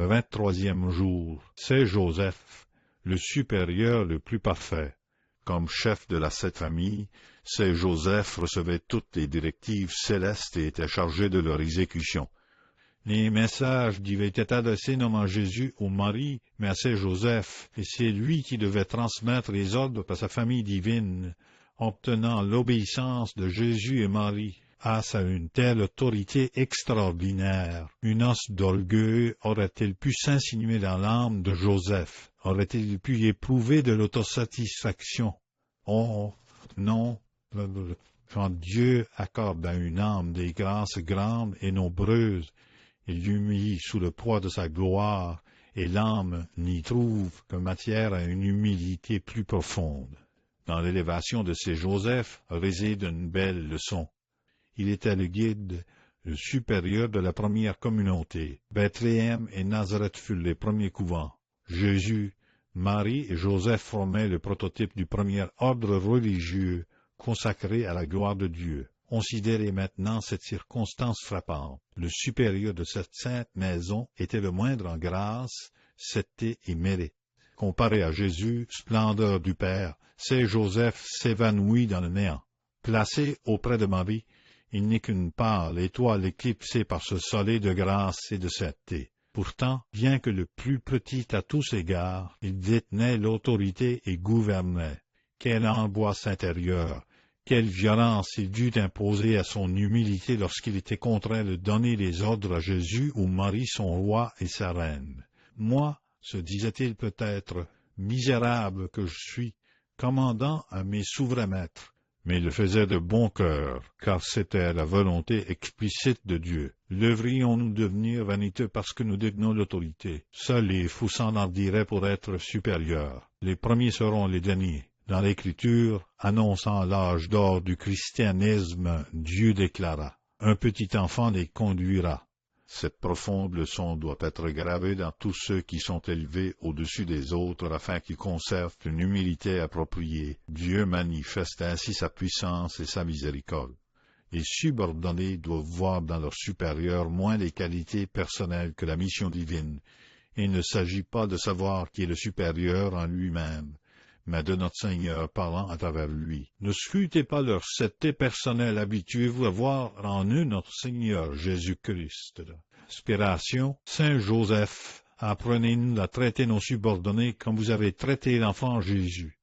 23e jour, c'est Joseph, le supérieur le plus parfait. Comme chef de la Sainte Famille, c'est Joseph recevait toutes les directives célestes et était chargé de leur exécution. Les messages devaient être adressés non à Jésus ou Marie, mais à Saint Joseph, et c'est lui qui devait transmettre les ordres à sa famille divine, obtenant l'obéissance de Jésus et Marie. Ah, ça a une telle autorité extraordinaire. Une once d'orgueil aurait-il pu s'insinuer dans l'âme de Joseph? Aurait-il pu y éprouver de l'autosatisfaction? Oh, non. Quand Dieu accorde à une âme des grâces grandes et nombreuses, il l'humilie sous le poids de sa gloire, et l'âme n'y trouve que matière à une humilité plus profonde. Dans l'élévation de ces Joseph réside une belle leçon. Il était le guide, le supérieur de la première communauté. Bethléem et Nazareth furent les premiers couvents. Jésus, Marie et Joseph formaient le prototype du premier ordre religieux consacré à la gloire de Dieu. Considérez maintenant cette circonstance frappante. Le supérieur de cette sainte maison était le moindre en grâce, sainteté et mérite. Comparé à Jésus, splendeur du Père, c'est Joseph s'évanouit dans le néant. Placé auprès de Marie, il n'est qu'une pâle étoile éclipsée par ce soleil de grâce et de sainteté. Pourtant, bien que le plus petit à tous égards, il détenait l'autorité et gouvernait. Quelle angoisse intérieure! Quelle violence il dut imposer à son humilité lorsqu'il était contraint de donner les ordres à Jésus ou Marie son roi et sa reine. Moi, se disait-il peut-être, misérable que je suis, commandant à mes souverains maîtres. Mais il le faisait de bon cœur, car c'était la volonté explicite de Dieu. Devrions-nous devenir vaniteux parce que nous détenons l'autorité? Seuls les fous s'enhardiraient pour être supérieurs. Les premiers seront les derniers. Dans l'Écriture, annonçant l'âge d'or du christianisme, Dieu déclara: « Un petit enfant les conduira. » Cette profonde leçon doit être gravée dans tous ceux qui sont élevés au-dessus des autres afin qu'ils conservent une humilité appropriée. Dieu manifeste ainsi sa puissance et sa miséricorde. Les subordonnés doivent voir dans leurs supérieurs moins les qualités personnelles que la mission divine. Il ne s'agit pas de savoir qui est le supérieur en lui-même, mais de notre Seigneur parlant à travers lui. Ne scrutez pas leur sainteté personnelle, habituez-vous à voir en eux notre Seigneur Jésus-Christ. Inspiration, Saint Joseph, apprenez-nous à traiter nos subordonnés comme vous avez traité l'enfant Jésus.